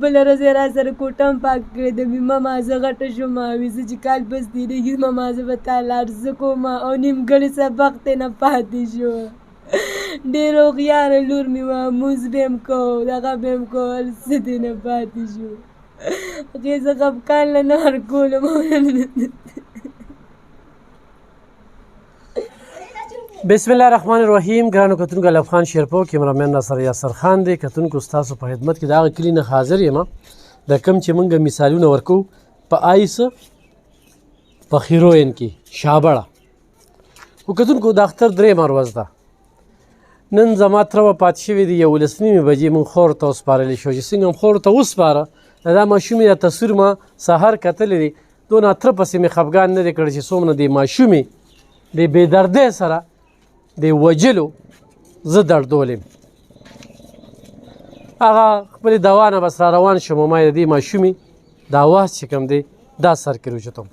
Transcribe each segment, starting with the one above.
بله ورځ یې را سره کوټه هم پاک کړې ده. مې مازه غټه شوم وي زه چې کال پس تېرېږي مازه به تا لاړ زه کوم او نیمګړی سبق ترېنه پاتې شو. ډېر هوښیاره لور مې وه مونځ به یې هم کو دغه به یې هم کول څه ترېنه پاتې شو. هغې زه خفګان له نه ورکولم. بسم الله الرحمن الرحیم. ګرانو کتونکو الف خان شیرپور کیمرامین ناصر یاسر خان دی. کتونکو ستاسو په خدمت کې د هغه کلي نه حاضر یم د کوم چې موږ مثالونه ورکو په آیس په خیروین کې شابړه. خو کتونکو د اختر درېیمه ورځ ده. نن زما تره به پاتې شوي دي 11:30 بجې موږ خور ته وسپارلی شو چې څنګه هم خور ته وسپاره دا ماشومې دا تصویر ما سهار کتلی دی دونه تره پسې مې خفګان نه دی کړی چې څومره د ماشومې د بېدردۍ سره د وجلو زه دردولم. هغه خپلې دوا نه بس را روان شوم ما یې د دې ماشومې د اواز چې کوم دی دا سر کې روچتم.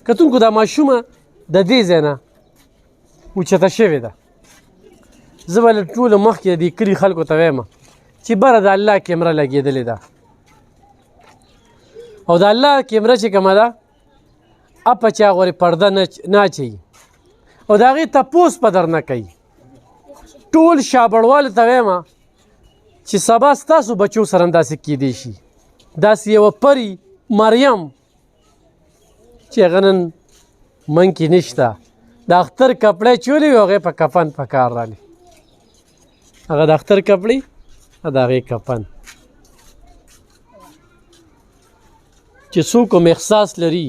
کتونکو دا ماشومه د دې ځای نه اوچته شوې ده. زه به له ټولو مخکې د دې کلي خلکو ته وایم چې بره د الله کیمره لګېدلې ده او د الله کیمره چې کومه ده اپه چا غورې پرده نه اچوي او د هغې تپوس په در نه کوي. ټول شابړوالو ته وایم چې سبا ستاسو بچو سره هم داسې کیدی شي. داسې یوه پري مریم چې هغه نن من کې نشته د اختر کپړی چولی وي هغې په کفن په کار رالی. هغه د اختر کپړې د هغې کفن چې څوک هم احساس لري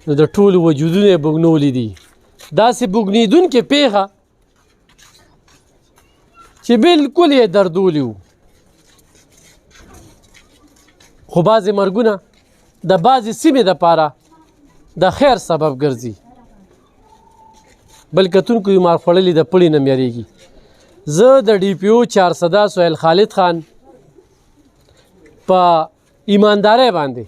نو د ټولو وجودونه یې بوږنولي دي. داسې بوږنېدونکې پیښه چې بلکل یې دردولي وو. خو بعضې مرګونه د بعضې سیمې دپاره د خیر سبب ګرځي. بل کتونکو یې مار خوړلي د پړي نه میریږي. زه د ډي پي او چارسده سهیل خالد خان په ایماندارۍ باندې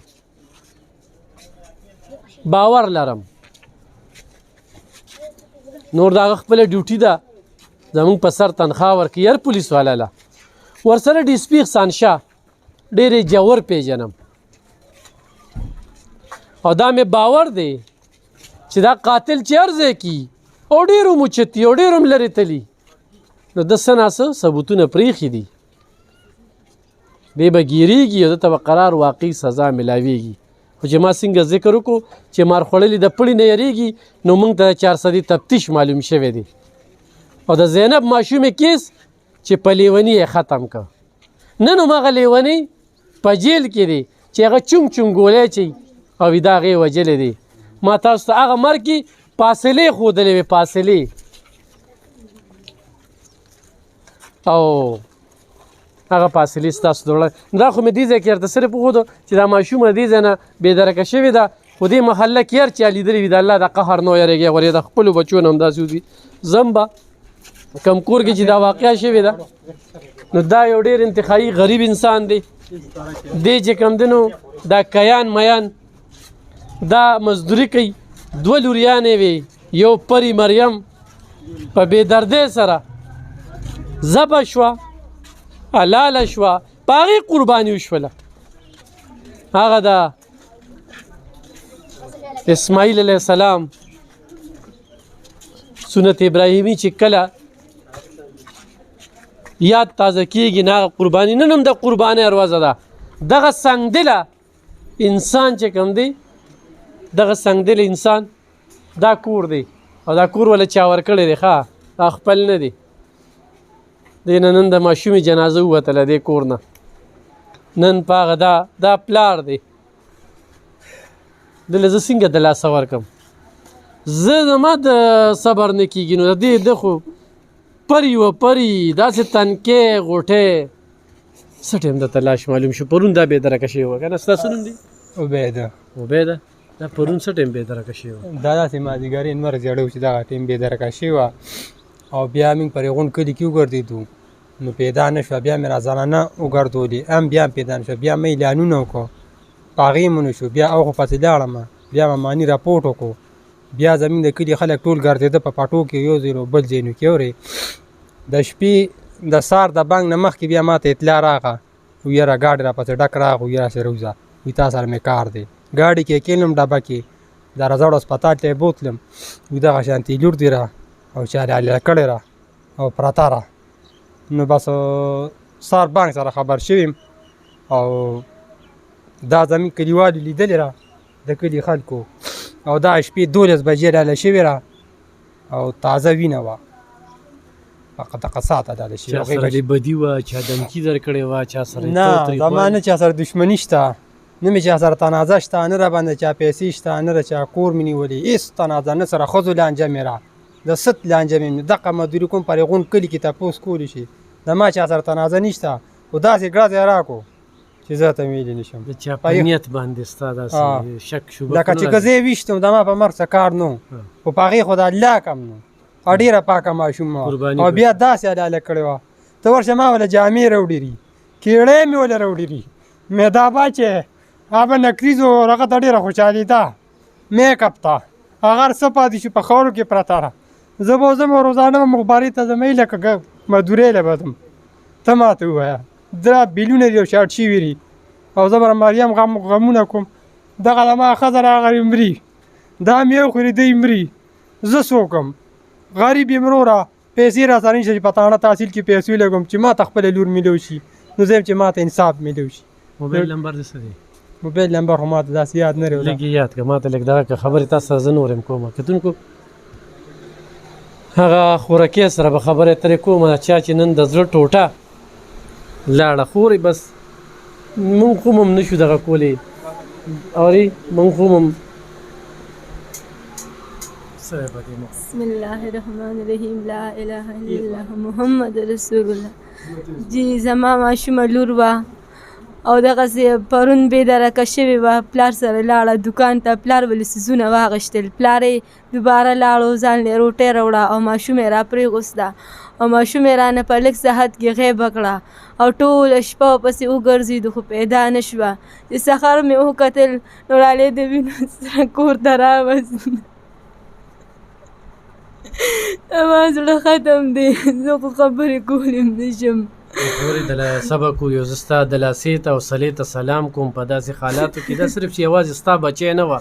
باور لرم. نور د هغه خپله ډیوټي ده زموږ په سر تنخوا ورکوي هر پولیس والا له ورسره ډي سپي احسان شاه ډېرې جوور پیژنم او دا مې باور دی چې دا قاتل چې هر ځای کي او ډېر هم اوچتي او ډېر هم لرې تلي نو د څه ناڅه ثبوتونه پرېښي دي دی به ګیرېږي او ده ته به قرار واقعي سزا میلاویږي. خو چې ما څنګه ذکر وکړو چې مار خوړلي د پړي نه یریږي نو موږ ته د 400 تفتیش معلوم شوی دی او د زینب ماشومې کیس چې په لیوني یې ختم که. نن هم هغه لیونی په جیل کې دی چې هغه چونګ چونګ ګولۍ چي او ویده هغې وجلی دی. ما تاسو ته هغه مرګ کې فاصلې ښودلې وې فاصلې او هغه فاصلې ستاسو د وړاندې دا خو مې دې ځای کې درته صرف وښودو چې دا ماشومه دې ځای نه بېدرکه شوې ده خو دې محله کې هر چا لیدلي وي د الله د قهر نه ویرېږي غورې د خپلو بچو نه همداسې وځي. زم به کم کور کې چې دا واقعه شوې ده نو دا یو ډېر انتخابي غریب انسان دی. دې چې کوم دی نو دا کیان میان دا مزدوري کوي 2 لوریانې وې یو پري مریم په بېدردۍ سره ذبح شوه حلاله شوه په هغې قرباني وشوله. هغه د اسماعیل علیه السلام سنت ابراهیمي چې کله یاد تازه کېږي نه هغه قرباني نن هم د قربانۍ ورځه ده. دغه سنګدله انسان چې کوم دی دغه سنګدله انسان دا کور دی او دا کور وله چا ورکړی دی ښه دا خپل نه دی. دې نه نن د ماشومې جنازه ووتله دې کور نه نن په هغه دا پلار دی دله زه څنګه د لاسه ورکړم زه زما د صبر نه کېږي نو د دې ده خو پري وه پري داسې تنکۍ غوټۍ څه ټایم درته لاش معلوم شو پرون دا بېدرکه شوې وه که نه ستاسو نوم دی عبیده دا پرون څه ټایم بېدرکه شوې وه دا داسې مازدیګرې لمر زیړی و چې دغه ټایم بېدرکه شوې وه او بیا موږ په ریغون کلي کې وګرځېدو نو پیدا نه شوه بیا مې را زنانه وګرځولې هم بیا هم پیدا نه شوه بیا مې اعلانونه وکړو په هغې مو نه شو بیا اوخو پسې لاړم بیا مې ماني راپورټ وکړو بیا زموږ د کلي خلک ټول ګرځېده په پټو کې یو ځای بل ځایونو کې اورې د شپې د سهار د بانګ نه مخکې بیا ما ته اطلاع راغله وی یاره ګاډي راپسې ډک راغی وی راسې روځه وی تا سره مې کار دی ګاډي کې کېنم ډبه کې د رضاړ هسپتال ته یې بوتلم وی دغه شانتې لور دی را او چارې هلیه کړې را او پرته را نو بس سار بانک سره خبر شویم او دا زمین کلیوالو لیدلې را د کلي خلکو او دا شپې 12 بجې راله شوې را او تازه وینه وه دغه ساعته ډاله شوې چا سره دې بدي وه چا دمکي درکړې وه چا سره نه زما نه چا سره دښمني شته نه مې چا سره تنازع شته نه راباندې چا پیسې شته نه د چا کور مې نیولې هېڅ تنازع نه سره ښځو لانجه مې را د ست لانجه مې دغه مزدوري کوم پر غون کلي کې تپوس کولی شي د ما چا سره تنازع نشته خو داسې ګړز یې راکړو چې زه ته ویلی نه شم د چا په نیت باندې ستا داسې شک شوبه لکه چې که زه یې ویشتم د ما په مرګ څه کار نه خو په هغې خو د الله کم نه او ډېره پاکه ماشوم وه او بیا داسې حلاله کړې وه ته ورشه ما وله جامې راوړېري کیړې مې وله راوړېري مې دا باچې هغه نکریزو هغه ته ډېره خوشحالېده میک اپ ته هغه هر څه پاتې شو په خاورو کې پرته را زه به ځم روزانه به مخبارۍ ته ځم لکه مزدورۍ له به ځم ته ما ته ووایه دا بیلونه دي او شاټ شوي دي او زه به مریم غمونه کوم دغه د ما ښځه راغلې مري دا مې وخوري دی مري زه څوک یم غریب یم وروره پیسې را سره نشته چې په تاڼه تحصیل کې پیسې لګوم چې ما ته خپله لور میلو شي نو زه یم چې ما ته انصاف میلو شي موبایل نمبر دې څه دی موبایل نمبر خو ما ته داسې یاد نه دی لږ یاد کړه ما ته لږ دغه خبرې تاسو سره زه نور یم کوم کتونکو هغه خورکې سره به خبرې اترې کوم چا چې نن د زړه ټوټه لاړه خورې بس مونږ خو هم نشو دغه کولی اورې مونږ خو هم بسم الله الرحمن الرحیم لا اله الا الله محمد رسول الله جی زما ماشومه لور وه او دغسې پرون بېدرکه شوې وه پلار سره لاړه دوکان ته پلار ولې څیزونه واخیستل پلار یې دوباره لاړو ځان یې روټۍ راوړه او ماشوم یې راپرېغوسته او ماشوم یې رانه په لږ صحت کې غیبه کړه او ټوله شپه ورپسې وګرځېدو خو پیدا نه شوه چې سهار مې وکتل نو رالې د وینو سره کور ته راوست زما زړه ختم دی زه خو خبرې کولی هم نه شم خبرې د سبق یو زه ستا د لاسې ته او صلې ته سلام کوم په داسې حالاتو کې دا صرف چې یوازې ستا بچی نه وه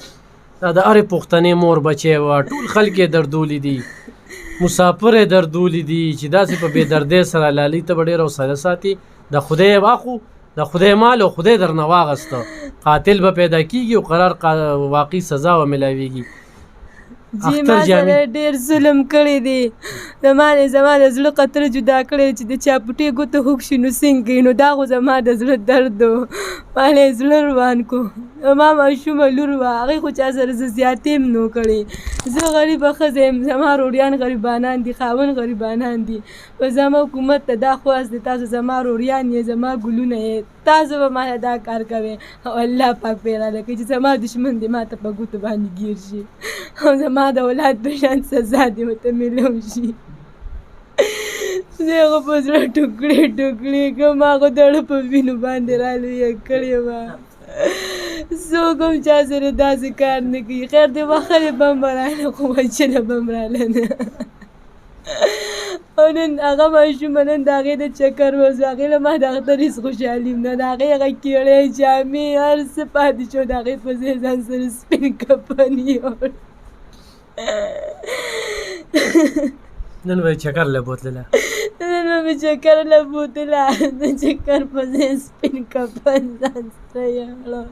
دا د هرې پښتنې مور بچی وه ټول خلک یې دردولي دي مسافر یې دردولي دي چې داسې په بې دردۍ سره لالۍ ته به ډېر حوصله ساتي د خدای واخو د خدای مال او خدای درنه واغسته قاتل به پیدا کېږي او قرار واقعي سزا به میلاویږي جی ما سره ډېر ظلم کړی دی زما د زړه قطره جدا کړی چې د چا پټې ګوته هوک شي نو څنګه کوي نو دا خو زما د زړه درد و ما یې زړه روان کو زما ماشومه لور وه هغې خو چا سره زه زیاتې هم نو کړی زه غریبه ښځه یم زما روریان غریبانان دي خاوند غریبانان دي په زما حکومت ته دا خواست دی تاسو زما روریان یې زما ګلونه یې تاسو به ماته دا کار کوئ او الله پاک به یې راله کوي چې زما دښمن دی ما ته په ګوتو باندې ګیر شي او زما د اولاد په شان سزا دې ورته میلو شي زه هغه په زړه ټوکړې ټوکړې کړم هغه دړه په وینو باندې رالویه کړې وه څوک هم چا سره داسې کار نه کوي خیر دی وخلې به هم راله خو وچنه به هم راله نه او نن هغه ماشومه نن د هغې د چکر وځو هغې له ما د اختر هېڅ خوشحالي هم نه د هغې هغه کیړې جامې هر څه پاتې شو د هغې په ځای ځان سره سپین کفن یوړ نن به چکر له بوتله نن به چکر له بوتله د چکر په ځای سپین کفن ځان سره یوړ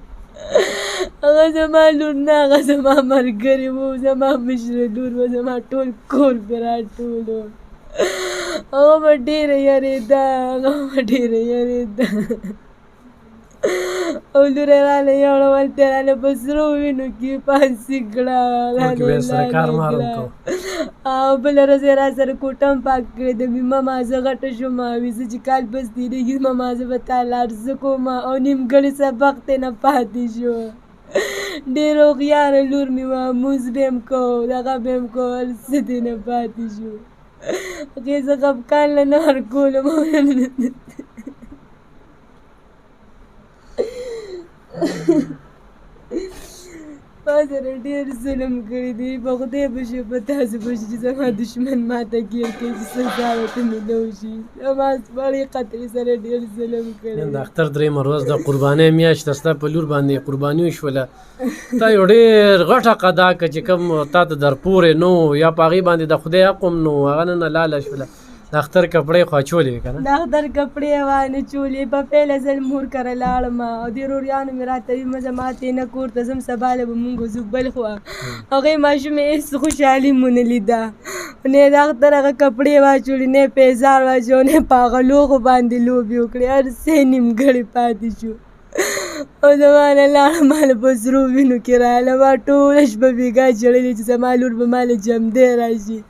هغه زما لور نه هغه زما ملګرې وو زما مشره لور وه زما ټول کور پرې راټول وو هغه به ډېره یارېده هغه به ډېره یارېده او لور یې راله یوړه هلته یې راله په سرو وینو کې پانسي کړه او بله ورځ یې را سره کوټه هم پاک کړې د مې مازه غټه شومه وي زه چې کال بس تېرېږي زما مازه به تا لاړ زه کومه او نیمګړی سبق ترې نه پاتې شو ډېر هوښیاره لور مې وه مونځ به یې کو دغه به یې کو هر څه ترې نه پاتې شو هغې زه خفګان له نه ورکولم ما سره ډېر ظلم کړی دی په خدای به شي په تاسو به شي چې زما دښمن ماته ګیر کوي چې سزا ورته میلو شي زما سپړې قطرې سره ډېر ظلم کړی نن د اختر درېیمه ورځ د قربانۍ میاشت ده ستا په لور باندې قرباني وشوله تا یو ډېر غټه قضا که چې کوم تا ته درپورې نه و یا په هغې باندې د خدای حق هم نه و هغه نن لاله شوله د اختر کپړې خو اچولې وې که نه د اختر کپړې یې وانه چولې په پیله ځل مور کره لاړم او دې وروریانو مې راته وي مه ځه ماتې نه کور ته ځم سبا له به مونږ ځو بل خوا هغې ماشومې هېڅ خوشحالي مو نه لیده نه یې د اختر هغه کپړې واچولې نه یې پیزار واچو نه یې په هغه لوښو باندې لوبې وکړې هر څه یې نیمګړی پاتې شو او زما نه لاړه ما له په سرو وینو کې راغله ما ټوله شپه بېګا ژړلې چې زما لور به ما له جمدی راشي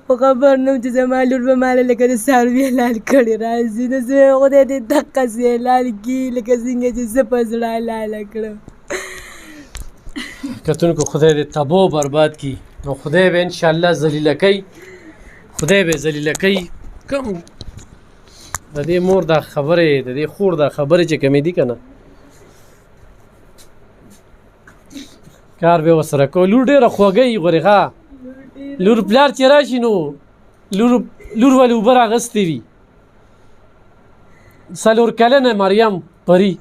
خو خبر نه وم چې زما لور به ما له لکه د څاروي حلال کړې راځي نو زه وایم خدای دې دقسې حلال کړي لکه څنګه چې زه په زړه حلاله کړم کتونکو خدای دې تباه و برباد کړي نو خدای به انشاءالله ذلیله کوي خدای به ذلیله کوي کوم د دې مور دا خبرې د دې خور دا خبرې چې کمې دي که نه کار به ورسره کوو لور ډېره خوږه وي غورې ښه لور پلار چې راشي نو لور ولې اوبه راغستې وي 4 کلنه مریم پري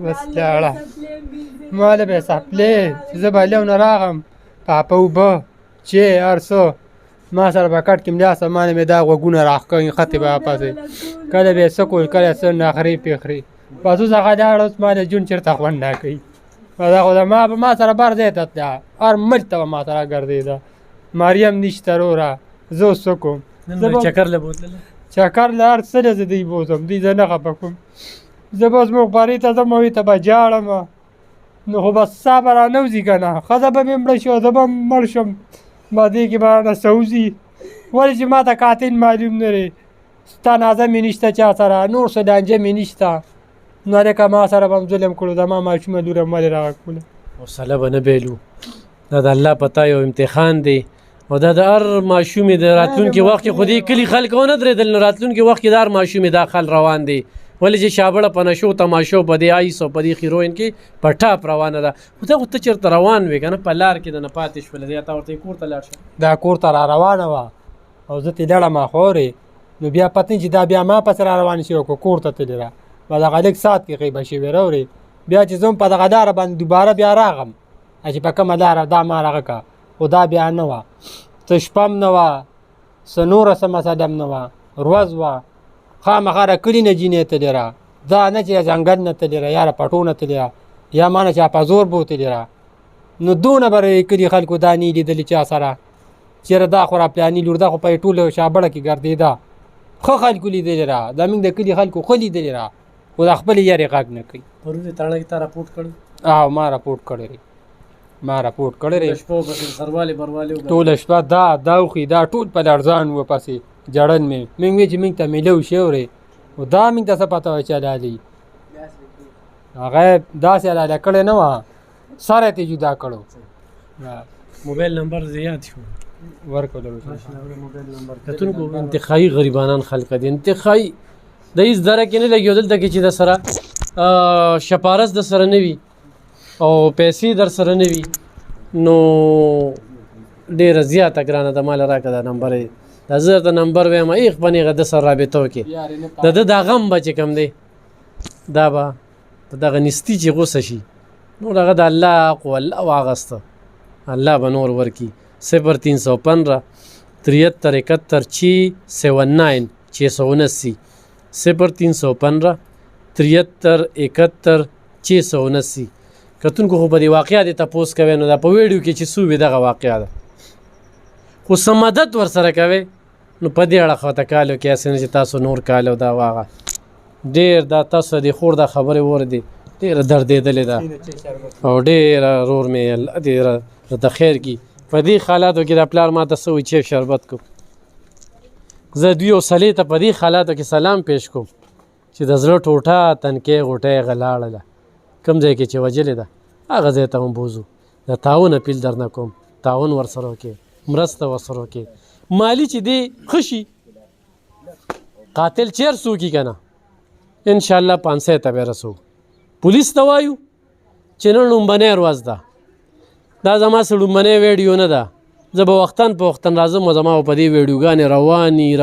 بس لاړه ما له به څپلې چې زه به لیو نه راغم پاپه اوبه چې هر څه ما سره به کټ کې ملا سمانه مې دا غوږونه راښکوي خطې به پسې کله به یې څه کول کله یې څه ناخرې پېخرې بس اوس هغه لاړه اوس ما له ژوند چېرته خوند نه کوي دا خو ما سره بر ځای ته تله هر ملک ته به ما سره ګرځېده مریم نشته وروره زه اوس څه کوم چکر له بوتله چکر له هر څه نه زه دوی بوځم دوی زه نه خفه کوم زه به اوس مخبرۍ ته ځم هغوی ته به جاړم نو خو بس سا به رانوځي که نه ښځه به مې مړه شي او زه به مړ شم به دې کې به رانه څه وځي ولې چې ما ته قاتل معلوم نه دی ستا نازه مې نشته چا سره نور څه لانجه مې نشته نو هلکه ما سره به هم ظلم کړو زما ماشومه لور هم ولې راغکوله حوصله به نه بیلو دا د الله پتا یو امتحان دی او دا د هر ماشومې د راتلونکي وخت کې خو دې کلي خلک ونه درېدل نو راتلونکي وخت کې د هر ماشومې دا خل روان دی ولې چې شابړه په نشو تماشو په دې آیس او په دې هیروین کې په ټاپ روانه ده خو ته خو ته چېرته روان وې که نه په لار کې د نه پاتې شوله یا ته ورته کور ته لاړ شه دا کور ته را روانه وه او زه ترې لاړم خورې نو بیا پته چې دا بیا ما پسې را روان شي او کور ته تللې را په دغه لږ ساعت کې غیبه شوې راورې بیا چې زه هم په دغه لاره باندې دوباره بیا راغم چې په کومه لاره دا ما راغه که خو دا بیا نه وه څه شپه هم نه وه څه نوره څه مسله هم نه وه ورځ وه خامخا را کلي نه جینۍ تللې را دا نه چې ځنګل نه تللې را یا را پټو نه تللې را یا ما نه چا په زور بوتلې را نو دونه به کلي خلکو دا نه لیدلې چا سره چېرې دا خو را پلاني لور دا خو په ټوله شابړه کې ګرځېده ښه خلکو لیدلې را زموږ د کلي خلکو ښه لیدلې را خو د خپلې یارې غږ نه کوي پرون یې تاڼه کې تا راپورټ کړی او ما راپورټ کړی دی ما راپورټ کړی دی شپو پسې سروالې بروالې ټوله شپه دا وخي دا ټول په لړزان و پسې جړن مې موږ وی چې موږ ته میلو شي اورې او دا موږ ته څه پته وه چې حلالي هغه داسې حلاله کړې نه وه سر یې جدا کړو موبایل نمبر زیات شو ورکړلو کتونکو انتخابي غریبانان خلک دي انتخابي د هیڅ دره کې نه لګي دلته کې چې د سره شپارس د سره نه وي او پیسې در سره نه وي نو ډېره زیاته ګرانه د مال راکړه دا نمبر یې دا زه درته نمبر وایم ایخ به نیغه د سره رابطه وکړې د ده دا غم به چې کوم دی دا به په دغه نستي چې غوسه شي نور هغه د الله حق و الله واغسته الله به نور ورکړي 0315 73 71 679 679 0315 73 71 679 کتونکو خو به دې واقعه دې تپوس کوئ نو دا په ویډیو کې چې څه وي دغه واقعه ده خو څه مدد ورسره کوئ نو په دې اړه خو ته کالو کې هسې نه چې تاسو نور کالو دا واغه ډېر دا تاسو د خور دا خبرې وردې ډېره دردېدلې ده او ډېره رور مې الله دې د خیر کي په دې حالاتو کې د پلار ما ته څه وایي چې شربت کوم زه دوی اوسلې ته په دې حالاتو کې سلام پیش کوم چې د زړه ټوټه تنکۍ غوټه یې غلاړله کوم ځای کې چې وجلې ده هغه ځای ته هم بوځو د تعاون اپیل درنه کوم تعاون ورسره وکړې مرسته ورسره وکړې مالی چې دی ښه شي قاتل چیر څوکي که نه انشاءالله 500 ته به رسو پولیس ته وایو چې نن لومبنی ورځ ده دا زما څه لومبنی ویډیو نه ده زه به وختن په وختن راځم او زما په دې ویډیوګانې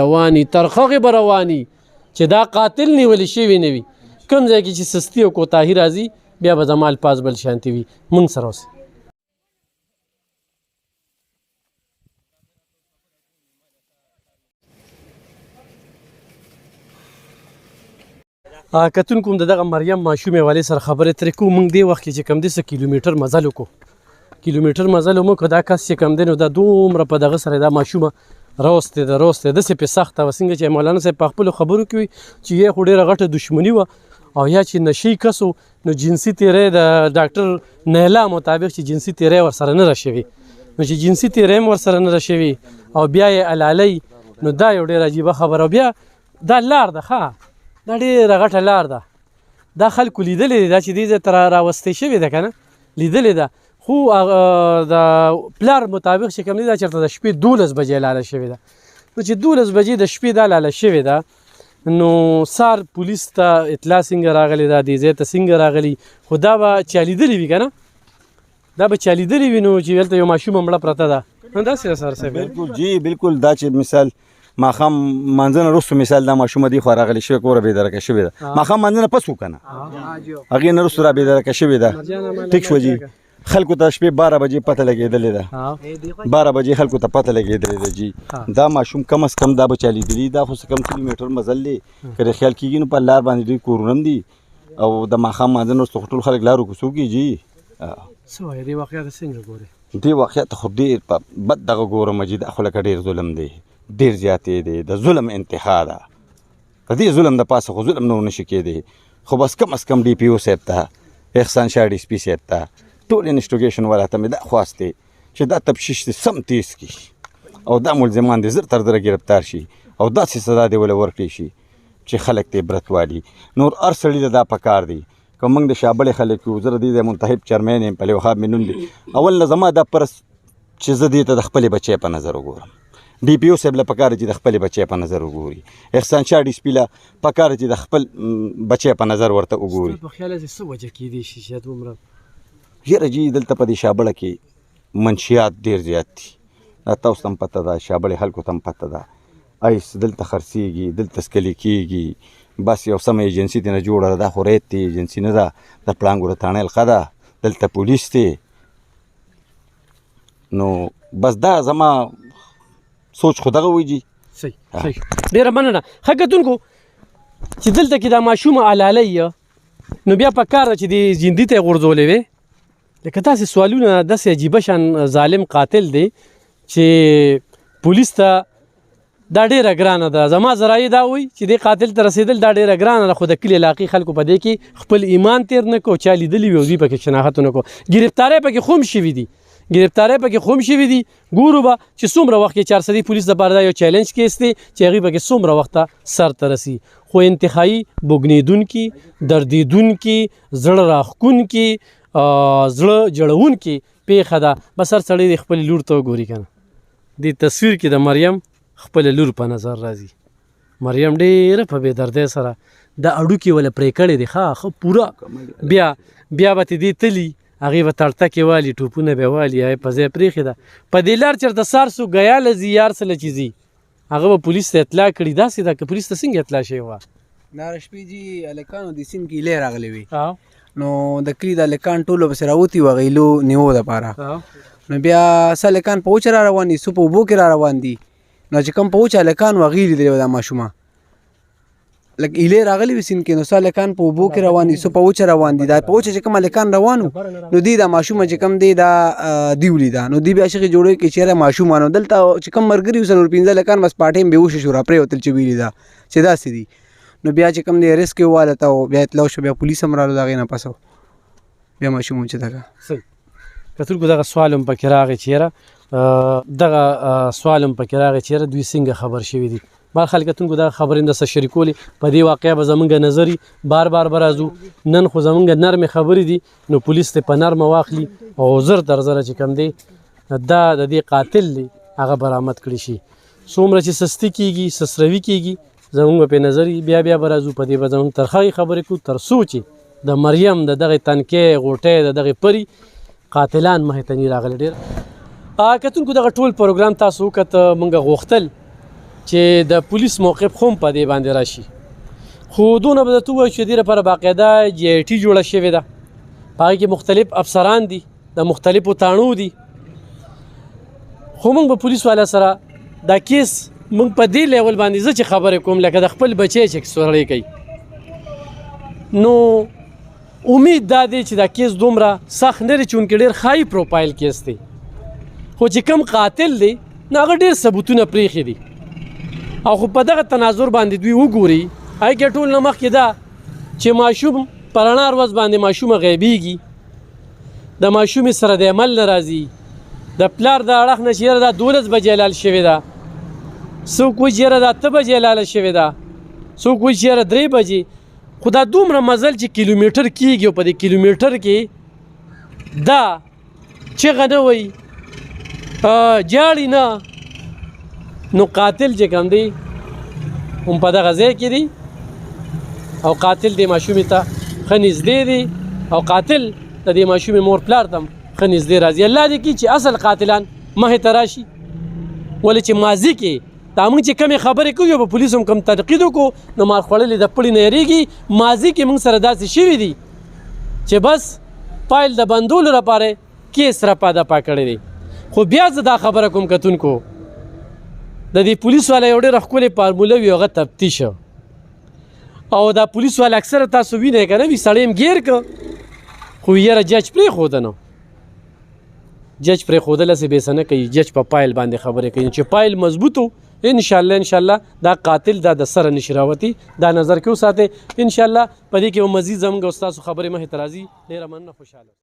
رواني تر هغې به رواني چې دا قاتل نیولی شوي نه وي کوم ځای کې چې سستي او کوتاهي راځي بیا به زما الفاظ بل شانتي وي مونږ سره اوسئ کتونکو د دغه مریم ماشومې والې سره خبرې ترې کوو موږ دې وخت کې چې کوم دی 100 کیلومیټر مزل وکړو کیلومیټر مزل مو که دا کس چې کوم دی نو دا دومره په دغه سره دا ماشومه راوستې داسې پې سخته وه څنګه چې مولانا صاحب په خپلو خبرو کې وي چې یې خو ډېره غټه دشمني وه او یا چې نشي کس و نو جنسي تیری د ډاکټر نیلا مطابق چې جنسي تیری ورسره نه ده شوي نو چې جنسي تیری هم ورسره نه ده شوي او بیا یې الالی نو دا یو ډېر عجیبه خبره او بیا دا لار ده ښه دا ډېره غټه لار ده دا خلکو لیدلې ده دا چې دې ځای ته راوستې شوې ده که نه لیدلې ده خو د پلار مطابق چې کوم دی دا چېرته د شپې 12 بجې لاله شوې ده نو چې 12 بجې د شپې دا لاله شوې ده نو سار پولیس ته اطلاع څنګه راغلی ده دې ځای ته څنګه راغلی خو دا به چا لیدلې وي که نه دا به چا لیدلې وي نو چې هلته یو ماشومه مړه پرته ده نو داسې سر صاحب بالکل جی بالکل دا چې مثال ماښام مانځه نه وروسته مثال دا ماشومه دې خوا راغلی شوې کوره بېدرکه شوې ده ماښام مانځه نه پس و که نه هغې نه وروسته را بېدرکه شوې ده ټیک شوه جي خلکو ته شپې 12 بجې پته لګېدلې ده 12 بجې خلکو ته پته لګېدلې ده جي دا ماشوم کم از کم دا به چا لیدلي دا خو څه کم کیلومیټر مزل دی که دې خیال کېږي نو په لار باندې ډېر کورونه هم دي او د ماښام مانځه نه وروسته خو ټول خلک لارو کوڅو کې جي څه وایې دې واقعه ته څنګه ګورې دې واقعه ته خو ډېر په بد دغه ګورم جي دا خو لکه ډېر ظلم دی ډېر زیاتې دی د ظلم انتها ده د دې ظلم د پاسه خو ظلم نور نشي کېدی خو بس کم از کم ډي پي او صاحب ته احسان شاه ډي سي پي صاحب ته ټول انسټیګیشن والا ته مې دا خواست دی چې دا تفتیش دې سم تیز کړي او دا ملزمان دې زر تر زره ګرفتار شي او داسې سزا دې ولې ورکړي شي چې خلک ته عبرت والي نور هر سړي ته دا پکار دی که موږ د شابلې خلک یو زه د دې منتخب چیرمین یم پلې وخاب مې نوم دی اول نه زما دا پرس چې زه دې ته د خپلې بچی په نظر وګورم ډي پي او صاحب له پکار چې د خپلې بچی په نظر وګوري احسان شاه ډي سي پي له پکار چې د خپل بچی په نظر ورته وګوري په خیال دې څه وجه کېدی شي چې دومره یاره جي دلته په دې شابړه کې منشیات ډېر زیات دي دا تاسو ته هم پته ده شابړې خلکو ته هم پته ده ایس دلته خرڅېږي دلته څکلې کېږي بس یو سمه ایجنسي ترېنه جوړه ده دا خو ریت دی ایجنسي نه ده د پړانګو د تاڼۍ حلقه ده دلته پولیس دی نو بس دا زما سوچ خو دغه وي جي صحیح ډېره مننه ښه کتونکو چې دلته کې دا ماشومه الالی نو بیا په کار ده چې دې زندي ته یې غورځولې وې لکه داسې سوالونه داسې عجیبه شان ظالم قاتل دی چې پولیس ته دا ډېره ګرانه ده زما ذرایع دا وایي چې دې قاتل ته رسېدل دا ډېره ګرانه ده خو د کلي علاقې خلکو په دې کې خپل ایمان تېر نه کړو چا لیدلي وي او دوی پکې شناخت ونه کړو ګرفتارۍ پکې خوم شوي دي ګورو به چې څومره وخت کې 400 پولیس دپاره دا یو چیلنج کیس دی چې هغې پکې څومره وخته سر ته رسي خو انتهایي بوږنېدونکي دردېدونکي زړه راښکونکي زړه جړونکي پیښه ده بس هر سړی د خپلې لور ته وګوري که نه دې تصویر کې د مریم خپله لور په نظر راځي مریم ډېره په بې دردۍ سره دا اړوکې وله پرې کړې دي ښه پوره بیا به ته دې تلي هغې به تړتکې والي ټوپونه به یې والي هغې په ځای پرېښې ده په دې لار چېرته سار سو ګیاله ځي یار سله چې ځي هغه به پولیس ته اطلاع کړي داسې ده که پولیس ته څنګه اطلاع شوې وه دا شپې جي هلکانو د سیند کې ایلې راغلې وې نو د کلي د هلکان ټولو پسې راوتي وه غیلو نیو دپاره نو بیا څه هلکان په وچه را روان دي څو په اوبو کې را روان دي نو چې کوم په وچه هلکان وه هغې لیدلې وه دا ماشومه لکه ایلې راغلې وې سیند کې نو څه هلکان په اوبو کې روان دي څو په وچه روان دي دا په وچه چې کوم هلکان روان وو نو دوی دا ماشومه چې کوم دی دا دوی ولیده نو دوی بیا شغې جوړوي کې چېرې ماشومانو دلته چې کوم ملګري وو 4-5 هلکان بس پاټۍ هم بېهوشه شو راپرېوتل چې ویلي ده چې داسې دي نو بیا چې کوم دی ریسکیو والا ته بیا اطلاع شو بیا پولیس هم رالو د هغې نه پسو بیا ماشوم اوچته کړه صحیح کتونکو دغه سوال هم پکې راغی چېره دوی څنګه خبر شوي دي بار خلک کتونکو دغه خبرې هم درسره شریکولې په دې واقعه به زمونږ نظر بار به راځو نن خو زمونږ نرمې خبرې دي نو پولیس ته په نرمه واخلي او زر تر زره چې کوم دی دا د دې قاتل دی هغه برآمد کړي شي څومره چې سستي کېږي سسروي کېږي زمونږ په نظر بیا به راځو په دې به زمونږ ترخه خبرې کوو تر څو چې د مریم د دغه تنکۍ غوټۍ د دغه پري قاتلان مخې ته نه راغلي. ډېر کتونکو دغه ټول پروګرام تاسو وکته. موږ غوښتل چې د پولیس موقف خو هم په دې باندې راشي، خو دونه به درته ووایو چې دې لپاره باقاعده GIT جوړه شوې ده. په هغې کې مختلف افسران دي د مختلفو تاڼو دي. خو موږ به پولیس والا سره دا کیس موږ په دې لیول باندې زه چې خبرې کوم لکه د خپل بچی چې سورړی کوي، نو امید دا دی چې دا کیس دومره سخت نه دی چونکې ډېر ښایي پروفایل کیس دی. خو چې کوم قاتل دی نو هغه ډېر ثبوتونه پرېښي دي او خو په دغه تناظر باندې دوی وګوري. هغې کې ټول نه مخکې دا چې ماشوم په رڼا ورځ باندې ماشومه غیبېږي، د ماشومې سره د عمل نه راځي، د پلار د اړخ نه چې یاره دا 12 بجې لاله شوې ده، څوک وایي چې یاره دا 8 بجې لاله شوې ده، څوک وایي چې یاره 3 بجې. خو دا دومره مزل چې کیلومیټر کېږي او په دې کیلومیټر کې دا چغه نه وایي جاړي نه، نو قاتل چې کوم دی هم په دغه ځای کې دی او قاتل دې ماشومې ته ښه نږدې دی او قاتل د دې ماشومې مور پلار ته هم ښه نږدې راځي. الله دې کړي چې اصل قاتلان مخې ته راشي. ولې چې ماضي کې دا موږ چې کمې خبرې کوو په پولیسو هم کم تنقید وکړو نو مار خوړلې د پړي نه یېرېږي. ماضي کې موږ سره داسې شوي دي چې بس فایل د بندولو لپاره کیس رپا دپا کړی دی. خو بیا زه دا خبره کوم کتونکو د دې پولیس والا یو ډېره ښکلې فارموله وي هغه تفتیش او دا پولیس والا اکثره تاسو وینئ که نه وي سړی هم ګیر که خو یاره جج پرېښوده نو جج پرېښودله سې بې څه نه کوي. جج په پایل باندې خبرې کوي چې پایل مضبوط و انشاءالله دا قاتل دا د سره نشي راوتي. دا نظر کې وساتئ انشاءالله په دې کې به مزید زموږ او ستاسو خبرې مخې ته راځي. ډېره مننه، خوشحاله.